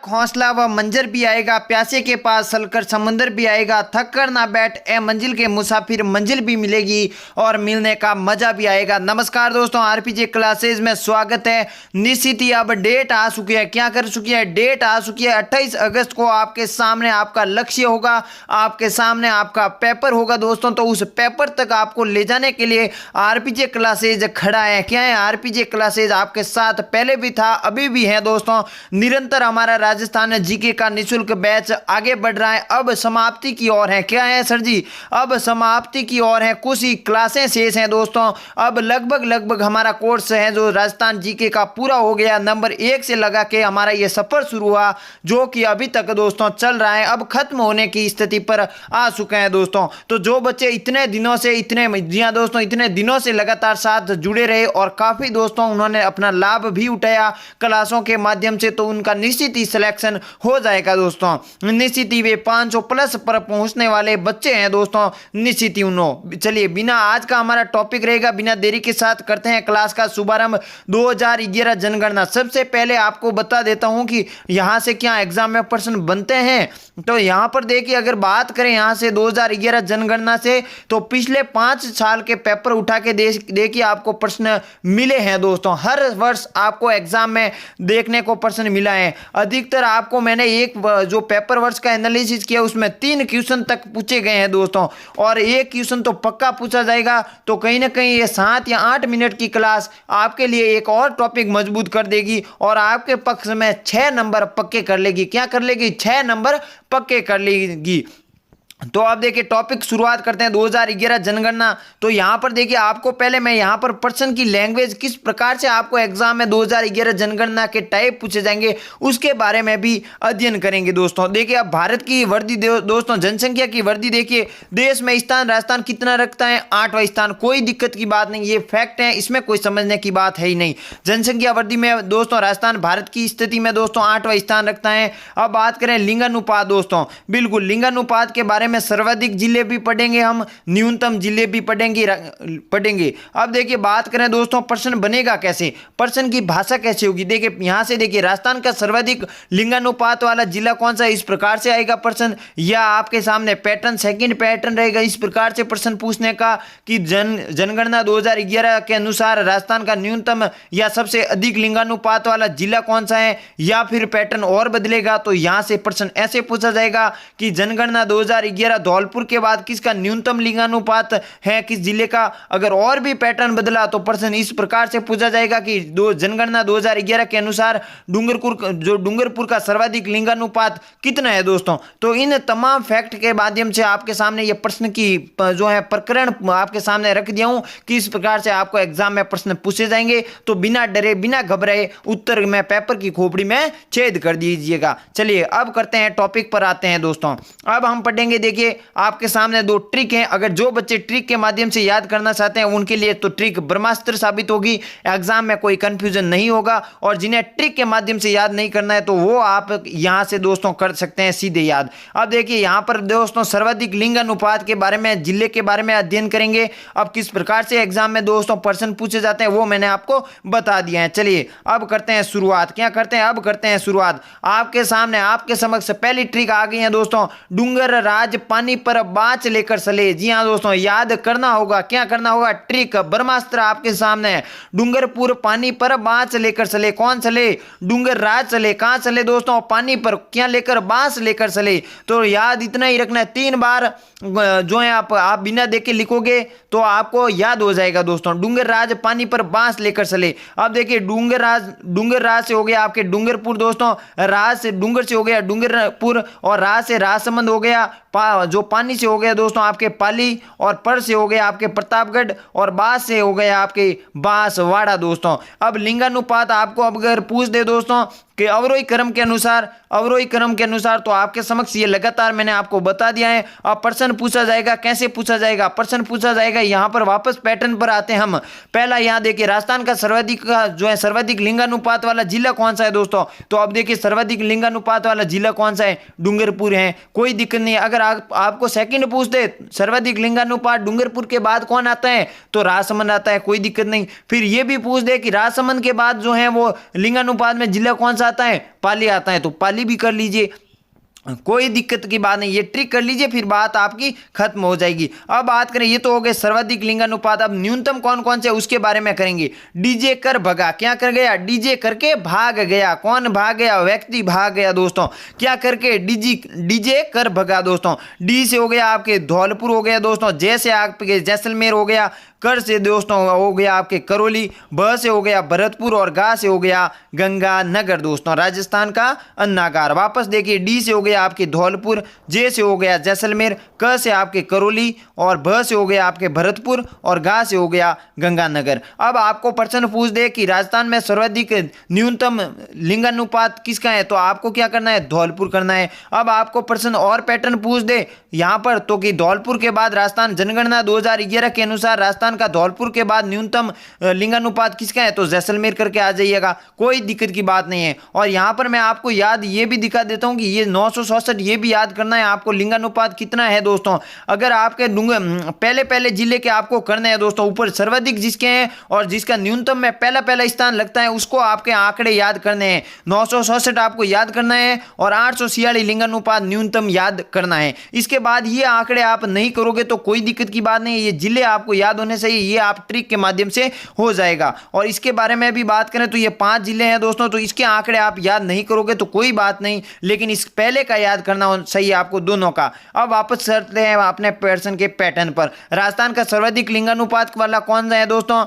हौसला व मंजर भी आएगा, प्यासे के पास चलकर समंदर भी आएगा, थक कर ना बैठ ए मंजिल के मुसाफिर, मंजिल भी मिलेगी और मिलने का मजा भी आएगा। नमस्कार दोस्तों, आरपीजे क्लासेज में स्वागत है। निश्चित ही अब डेट आ चुकी है, क्या कर चुकी है, डेट आ चुकी है 28 अगस्त को आपके सामने आपका लक्ष्य होगा, आपके सामने आपका पेपर होगा दोस्तों। तो उस पेपर तक आपको ले जाने के लिए आरपीजे क्लासेज खड़ा है। क्या है, आरपीजे क्लासेज आपके साथ पहले भी था, अभी भी है दोस्तों। निरंतर हमारा राजस्थान जीके का निःशुल्क बैच आगे बढ़ रहा है, अब समाप्ति की ओर है। क्या है सर जी, अब समाप्ति की ओर है, कुछ ही क्लासें शेष हैं दोस्तों। अब लगभग हमारा कोर्स है जो राजस्थान जीके का पूरा हो गया, नंबर 1 से लगा के हमारा ये सफर शुरू हुआ जो कि अभी तक दोस्तों चल रहा है, अब खत्म होने की स्थिति पर आ चुके हैं दोस्तों। तो जो बच्चे इतने दिनों से इतने दिनों से लगातार साथ जुड़े रहे और काफी दोस्तों उन्होंने अपना लाभ भी उठाया क्लासों के माध्यम से, तो उनका निश्चित ही सिलेक्शन हो जाएगा दोस्तों। निश्चित ही वे 500 प्लस पर पहुंचने वाले बच्चे हैं दोस्तों, निश्चित ही उन्होंने। चलिए बिना आज का हमारा टॉपिक रहेगा, बिना देरी के साथ करते हैं क्लास का शुभारंभ। 2011 जनगणना। सबसे पहले आपको बता देता हूं कि यहां से क्या एग्जाम में प्रश्न बनते हैं। तो यहां पर देखिए, अगर बात करें यहां से 2011 जनगणना से, तो पिछले 5 साल के पेपर उठा के देखिए आपको प्रश्न मिले हैं दोस्तों। हर वर्ष आपको एग्जाम में देखने को प्रश्न मिला है। अधिकतर आपको मैंने एक जो पेपर वर्ष का एनालिसिस किया उसमें 3 क्वेश्चन तक पूछे गए हैं दोस्तों, और एक क्वेश्चन तो पक्का पूछा जाएगा। तो कहीं ना कहीं ये 7 या 8 मिनट की क्लास आपके लिए एक और टॉपिक मजबूत कर देगी और आपके पक्ष में 6 नंबर पक्के कर लेगी। क्या कर लेगी, 6 नंबर पक्के कर लेगी। तो अब देखिए टॉपिक शुरुआत करते हैं 2011 जनगणना। तो यहां पर देखिए आपको पहले मैं यहां पर प्रश्न की लैंग्वेज किस प्रकार से आपको एग्जाम में 2011 जनगणना के टाइप पूछे जाएंगे उसके बारे में भी अध्ययन करेंगे दोस्तों। देखिए अब भारत की वर्दी दोस्तों, जनसंख्या की वर्दी देखिए, देश में स्थान राजस्थान कितना रखता है, 8वां स्थान। कोई दिक्कत की बात नहीं, ये फैक्ट है, इसमें कोई समझने की बात है ही नहीं। जनसंख्या वर्दी में दोस्तों राजस्थान भारत की स्थिति में दोस्तों 8वां स्थान रखता है। अब बात करें लिंगानुपात दोस्तों, बिल्कुल लिंगानुपात के बारे में सर्वाधिक जिले भी पढ़ेंगे हम, न्यूनतम जिले भी पढ़ेंगे। अब देखिए बात करें दोस्तों प्रश्न बनेगा कैसे, प्रश्न की भाषा कैसे होगी। देखिए यहां से देखिए राजस्थान का सर्वाधिक लिंगानुपात वाला जिला कौन सा है, इस प्रकार से आएगा प्रश्न, या आपके सामने पैटर्न सेकंड पैटर्न रहेगा इस प्रकार से प्रश्न पूछने का कि जनगणना 2011 के अनुसार राजस्थान का न्यूनतम या सबसे अधिक लिंगानुपात वाला जिला कौन सा है, या फिर पैटर्न और बदलेगा। तो यहां से प्रश्न ऐसे पूछा जाएगा कि जनगणना 2011 धौलपुर के बाद किसका न्यूनतम लिंगानुपात है, किस जिले का। अगर और भी पैटर्न बदला तो प्रश्न इस प्रकार से पूछा जाएगा कि जनगणना 2011 के अनुसार डूंगरपुर का सर्वाधिक लिंगानुपात कितना है दोस्तों। तो इन तमाम फैक्ट के माध्यम से आपके सामने ये प्रश्न की जो है प्रकरण आपके सामने रख दिया हूं कि इस प्रकार से आपको एग्जाम में प्रश्न पूछे जाएंगे। तो बिना डरे बिना घबराए उत्तर में पेपर की खोपड़ी में छेद कर दीजिएगा। चलिए अब करते हैं टॉपिक पर आते हैं दोस्तों। अब हम पढ़ेंगे, देखिए आपके सामने 2 ट्रिक हैं। अगर जो बच्चे ट्रिक के माध्यम से याद करना चाहते हैं उनके लिए तो ट्रिक ब्रह्मास्त्र साबित होगी, एग्जाम में कोई कंफ्यूजन नहीं होगा। और जिन्हें ट्रिक के माध्यम से याद नहीं करना है तो वो आप यहां से दोस्तों कर सकते हैं सीधे याद। अब देखिए यहां पर दोस्तों सर्वाधिक लिंगानुपात के बारे में, जिले के बारे में अध्ययन करेंगे। अब किस प्रकार से एग्जाम में दोस्तों प्रश्न पूछे जाते हैं वो मैंने आपको बता दिया है। चलिए अब करते हैं शुरुआत। क्या करते हैं, अब करते हैं शुरुआत। आपके सामने आपके समक्ष पहली ट्रिक आ गई है दोस्तों, डूंगर राज पानी पर बाँच लेकर चले। जी हाँ दोस्तों, याद करना होगा, क्या करना होगा, ट्रिक ब्रह्मास्त्र आपके सामने है। डूंगरपुर पानी पर बाँच लेकर चले। कौन चले, डूंगर राज चले। कहां चले दोस्तों, पानी पर क्या लेकर, बाँस लेकर चले। तो याद इतना ही रखना है, 3 बार जो है आप बिना देखे लिखोगे तो आपको याद हो जाएगा दोस्तों। डूंगर राज पानी पर बाँस लेकर चले। अब देखिए डूंगर राज से हो गया आपके डूंगरपुर दोस्तों, राज से डूंगर से हो गया डूंगरपुर, और राज से राजसमंद हो गया, जो पानी से हो गया दोस्तों आपके पाली, और पर से हो गया आपके प्रतापगढ़, और बाँस से हो गया आपके बांसवाड़ा दोस्तों। अब लिंगानुपात आपको अगर पूछ दे दोस्तों कि अवरोही क्रम के अनुसार तो आपके समक्ष ये लगातार मैंने आपको बता दिया है। अब प्रश्न पूछा जाएगा, कैसे पूछा जाएगा, प्रश्न पूछा जाएगा यहां पर वापस पैटर्न पर आते हैं हम। पहला यहां देखिए राजस्थान का सर्वाधिक लिंगानुपात वाला जिला कौन सा है दोस्तों। तो अब देखिए सर्वाधिक लिंगानुपात वाला जिला कौन सा है, डूंगरपुर है, कोई दिक्कत नहीं। अगर आपको सेकंड पूछ दे सर्वाधिक लिंगानुपात डूंगरपुर के बाद कौन आता है, तो राजसमंद आता है, कोई दिक्कत नहीं। फिर ये भी पूछ दे कि राजसमंद के बाद जो है वो लिंगानुपात में जिला कौन सा आता है, पाली आता है, तो पाली भी कर लीजिए, कोई दिक्कत की बात नहीं, ये ट्रिक कर लीजिए, फिर बात आपकी खत्म हो जाएगी। अब बात करें, ये तो हो गए सर्वाधिक लिंगानुपात। अब न्यूनतम कौन कौन से उसके बारे में करेंगे। डीजे कर भगा, क्या कर गया, डीजे करके भाग गया। कौन भाग गया, व्यक्ति भाग गया दोस्तों, क्या करके, डीजे कर भगा दोस्तों। डी से हो गया आपके धौलपुर हो गया दोस्तों, जे से आपके जैसलमेर हो गया, कर से दोस्तों हो गया आपके करौली, ब से हो गया भरतपुर और गा से हो गया गंगानगर दोस्तों, राजस्थान का अन्नागार। वापस देखिए, डी से हो गया आपके धौलपुर, जे से हो गया जैसलमेर, क से आपके करौली और भ से हो गया आपके भरतपुर और गा से हो गया गंगानगर। अब आपको प्रश्न पूछ दे कि राजस्थान में सर्वाधिक न्यूनतम लिंगानुपात किसका है, तो आपको क्या करना है, धौलपुर करना है। अब आपको प्रश्न और पैटर्न पूछ दे यहां पर, तो कि धौलपुर के बाद राजस्थान, जनगणना 2011 के अनुसार राजस्थान का धौलपुर के बाद न्यूनतम लिंगानुपात किसका है, तो जैसलमेर करके आ जाइएगा, कोई दिक्कत की बात नहीं है। और यहां पर मैं आपको याद ये भी दिखा देता हूं कि ये 967 ये भी याद करना है आपको, लिंगानुपात कितना है दोस्तों। अगर आपके पहले जिले के आपको करने हैं दोस्तों, ऊपर सर्वाधिक जिसके हैं और जिसका न्यूनतम में पहला स्थान लगता है उसको आपके आंकड़े याद करने हैं। 967 आपको याद करना है और 846 लिंगानुपात न्यूनतम याद करना है। इसके बाद ये आंकड़े आप नहीं करोगे तो कोई दिक्कत की बात नहीं है, ये जिले आपको याद होने से ये आप ट्रिक के माध्यम से हो जाएगा। और इसके बारे में भी बात करें तो ये 5 जिले हैं दोस्तों, तो इसके आंकड़े आप याद नहीं करोगे तो कोई बात नहीं, लेकिन इस पहले का याद करना सही है आपको दोनों का। अब वापस चलते हैं अपने प्रश्न के पैटर्न पर। राजस्थान का सर्वाधिक लिंगानुपात वाला कौन सा है दोस्तों,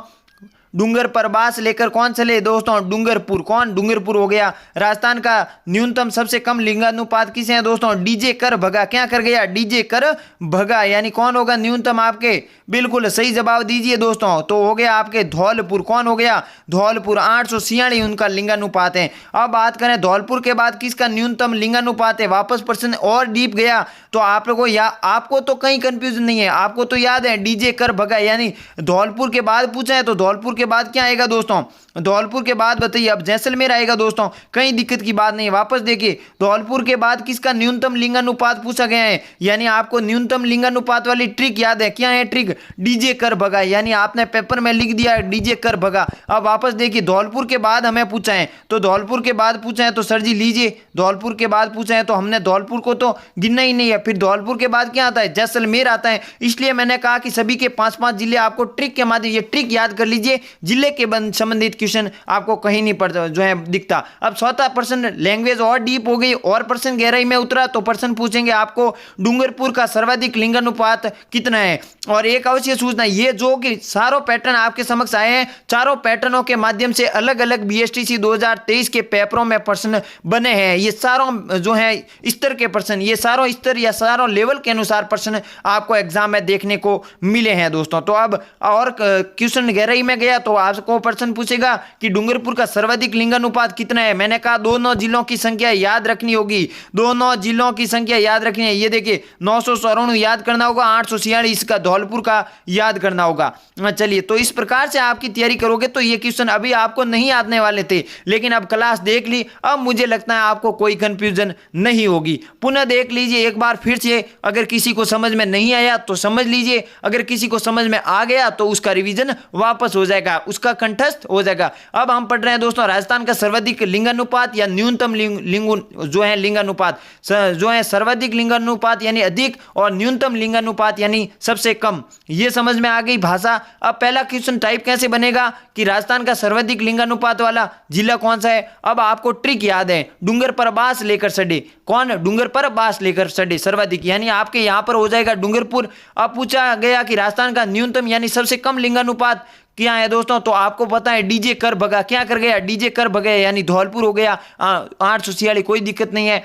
डूंगर प्रवास लेकर कौन चले दोस्तों, डूंगरपुर। कौन, डूंगरपुर हो गया। राजस्थान का न्यूनतम सबसे कम लिंगानुपात किसे है दोस्तों, डीजे कर भगा, क्या कर गया, डीजे कर भगा, यानी कौन होगा न्यूनतम आपके, बिल्कुल सही जवाब दीजिए दोस्तों, तो हो गया आपके धौलपुर। कौन हो गया, धौलपुर, 846 उनका लिंगानुपात है। अब बात करें धौलपुर के बाद किसका न्यूनतम लिंगानुपात है, वापस प्रश्न और डीप गया तो आप लोगों आपको तो कहीं कंफ्यूजन नहीं है, आपको तो याद है डीजे कर भगा, यानी धौलपुर के बाद पूछा है तो धौलपुर के बाद क्या आएगा दोस्तों, धौलपुर के बाद बताइए अब जैसलमेर आएगा दोस्तों, कहीं दिक्कत की बात नहीं। वापस देखिए, धौलपुर के बाद किसका न्यूनतम लिंगानुपात पूछा गया है, यानी आपको न्यूनतम लिंगानुपात वाली ट्रिक याद है, क्या है ट्रिक, डीजे कर भगा, यानी आपने पेपर में लिख दिया डीजे कर भगा। अब वापस देखिए, धौलपुर के बाद हमें पूछा है, तो धौलपुर के बाद पूछा है तो सर जी लीजिए, धौलपुर के बाद पूछा है तो हमने धौलपुर को तो गिनना ही नहीं है, फिर धौलपुर के बाद क्या आता है, जैसलमेर आता है। इसलिए मैंने कहा कि सभी के 5-5 जिले आपको ट्रिक के माध्यम, ये ट्रिक याद कर लीजिए, जिले के संबंधित क्वेश्चन आपको कहीं नहीं पड़ता जो है दिखता। अब 100% लैंग्वेज और डीप हो गई और प्रश्न गहराई में उतरा तो प्रश्न पूछेंगे आपको डूंगरपुर का सर्वाधिक लिंगानुपात कितना है। और एक अवश्य सूचना, ये जो कि सारों पैटर्न आपके समक्ष आए हैं, चारों पैटर्नों के माध्यम से अलग अलग बीएसटीसी 2023 के पेपरों में प्रश्न बने हैं। ये सारों जो है स्तर के प्रश्न, ये सारों स्तर या सारों लेवल के अनुसार प्रश्न आपको एग्जाम में देखने को मिले हैं दोस्तों। तो अब और क्वेश्चन गहराई में गया तो आपको प्रश्न पूछेगा कि डूंगरपुर का सर्वाधिक लिंगानुपात कितना है। मैंने कहा दोनों जिलों की संख्या याद रखनी होगी, दोनों जिलों की संख्या याद रखनी है। ये देखिए 994 याद करना होगा, 846 का धौलपुर का याद करना होगा। चलिए, तो इस प्रकार से आपकी तैयारी करोगे तो ये क्वेश्चन अभी आपको नहीं आने वाले थे, लेकिन अब क्लास देख ली, अब मुझे लगता है आपको कोई कंफ्यूजन नहीं होगी। पुनः देख लीजिए एक बार फिर से, अगर किसी को समझ में नहीं आया तो समझ लीजिए, अगर किसी को समझ में आ गया तो उसका रिवीजन वापस हो जाएगा, उसका कंठस्थ हो जाएगा। अब हम पढ़ रहे हैं दोस्तों राजस्थान का सर्वाधिक लिंगानुपात या न्यूनतम जो है लिंगानुपात, जो है सर्वाधिक लिंगानुपात यानी अधिक और न्यूनतम लिंगानुपात यानी सबसे कम। ये समझ में आ गई भाषा। अब पहला क्वेश्चन टाइप कैसे बनेगा कि राजस्थान का सर्वाधिक लिंगानुपात वाला जिला कौन सा है। अब आपको ट्रिक याद है, डूंगर पर बास लेकर सडे, कौन, डूंगर पर बास लेकर सडे सर्वाधिक, यानी आपके यहां पर हो जाएगा डूंगरपुर। अब पूछा गया कि राजस्थान का न्यूनतम यानी सबसे कम लिंगानुपात क्या है दोस्तों, तो आपको पता है डीजे कर भगा, क्या कर गया, डीजे कर भगा, यानी धौलपुर हो गया 846, कोई दिक्कत नहीं है।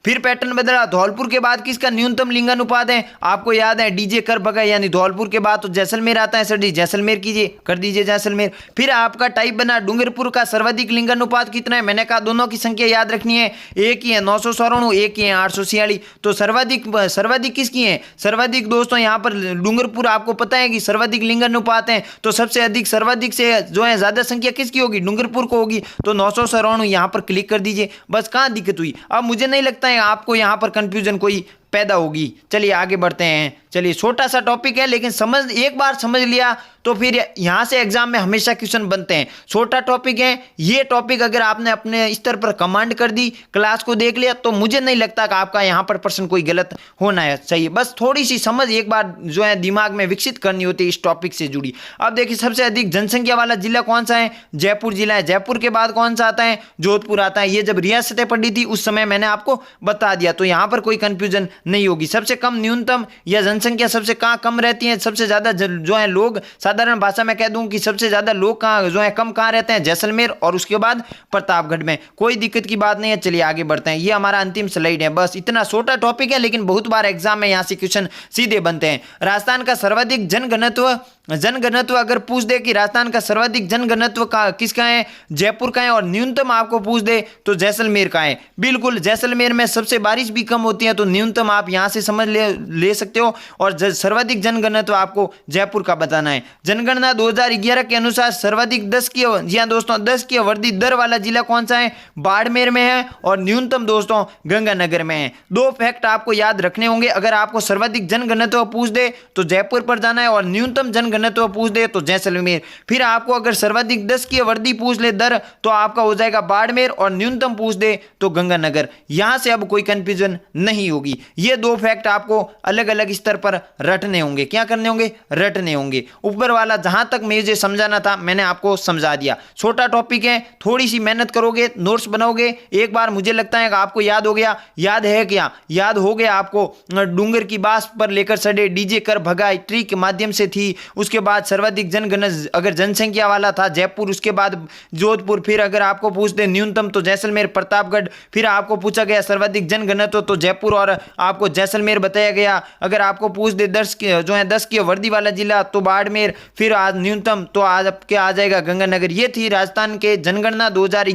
फिर पैटर्न बदला, धौलपुर के बाद किसका न्यूनतम लिंगानुपात है, आपको याद है डीजे कर भगा, यानी धौलपुर के बाद तो जैसलमेर आता है। सर जी जैसलमेर कीजिए, कर दीजिए जैसलमेर। फिर आपका टाइप बना डूंगरपुर का सर्वाधिक लिंगानुपात कितना है, मैंने कहा दोनों की संख्या याद रखनी है, एक ही है 994, एक ही है 846, तो सर्वाधिक किसकी है, सर्वाधिक दोस्तों यहाँ पर डूंगरपुर, आपको पता है कि सर्वाधिक लिंगानुपात है, तो सबसे अधिक सर्वाधिक से जो है ज्यादा संख्या किसकी होगी, डूंगरपुर को होगी, तो 994 यहाँ पर क्लिक कर दीजिए। बस कहाँ दिक्कत हुई, अब मुझे नहीं लगता है आपको यहां पर कंफ्यूजन कोई पैदा होगी। चलिए आगे बढ़ते हैं। चलिए छोटा सा टॉपिक है, लेकिन एक बार समझ लिया तो फिर यहाँ से एग्जाम में हमेशा क्वेश्चन बनते हैं। छोटा टॉपिक है ये टॉपिक, अगर आपने अपने स्तर पर कमांड कर दी, क्लास को देख लिया, तो मुझे नहीं लगता कि आपका यहाँ पर प्रश्न कोई गलत होना है चाहिए। बस थोड़ी सी समझ एक बार जो है दिमाग में विकसित करनी होती है इस टॉपिक से जुड़ी। अब देखिए सबसे अधिक जनसंख्या वाला जिला कौन सा है? जयपुर जिला है। जयपुर के बाद कौन सा आता है? जोधपुर आता है। ये जब रियासतें पढ़ी थी उस समय मैंने आपको बता दिया, तो यहां पर कोई कंफ्यूजन नहीं होगी। सबसे कम न्यूनतम या जनसंख्या सबसे कहां कम रहती है, सबसे ज्यादा जो है लोग, साधारण भाषा में कह दूं कि सबसे ज्यादा लोग कहां जो है कम कहां रहते हैं? जैसलमेर और उसके बाद प्रतापगढ़ में। कोई दिक्कत की बात नहीं है। चलिए आगे बढ़ते हैं। ये हमारा अंतिम स्लाइड है। बस इतना छोटा टॉपिक है लेकिन बहुत बार एग्जाम में यहां से क्वेश्चन सीधे बनते हैं। राजस्थान का सर्वाधिक जनघनत्व अगर पूछ दे कि राजस्थान का सर्वाधिक जनघनत्व का किसका है? जयपुर का है। और न्यूनतम आपको पूछ दे तो जैसलमेर का है। बिल्कुल, जैसलमेर में सबसे बारिश भी कम होती है, तो न्यूनतम आप यहां से समझ ले सकते हो। और सर्वाधिक जनघनत्व आपको जयपुर का बताना है। जनगणना 2011 के अनुसार सर्वाधिक 10 की वर्दी दर वाला जिला कौन सा है? बाड़मेर में है। और न्यूनतम दोस्तों गंगानगर में है। दो फैक्ट आपको याद रखने होंगे। अगर आपको सर्वाधिक जनघनत्व पूछ दे तो जयपुर पर जाना है, और न्यूनतम जनघनत्व पूछ दे तो जैसलमेर। फिर आपको अगर सर्वाधिक 10 की वर्दी पूछ ले दर, तो आपका हो जाएगा बाड़मेर, और न्यूनतम पूछ दे तो गंगानगर। यहां से अब कोई कंफ्यूजन नहीं होगी। ये दो फैक्ट आपको अलग अलग स्तर पर रटने होंगे। क्या करने होंगे? रटने होंगे। ऊपर वाला जहां तक मुझे समझाना था मैंने आपको समझा दिया। छोटा टॉपिक है, थोड़ी सी मेहनत करोगे, नोट्स बनाओगे, एक बार मुझे लगता है कि आपको याद हो गया। याद है क्या? याद हो गया आपको। डूंगर की बास पर लेकर सड़े, डीजे कर भगाए, ट्री के माध्यम से थी। उसके बाद सर्वाधिक अगर जनसंख्या वाला था जयपुर, उसके बाद जोधपुर। फिर अगर आपको पूछ दे न्यूनतम तो जैसलमेर प्रतापगढ़। फिर आपको पूछा गया सर्वाधिक जनघनत्व तो जयपुर और आपको जैसलमेर बताया गया। अगर आपको पूछ दे 10 की वर्दी वाला जिला तो बाड़मेर। फिर आज न्यूनतम तो आज आपके आ जाएगा गंगानगर। ये थी राजस्थान के जनगणना 2021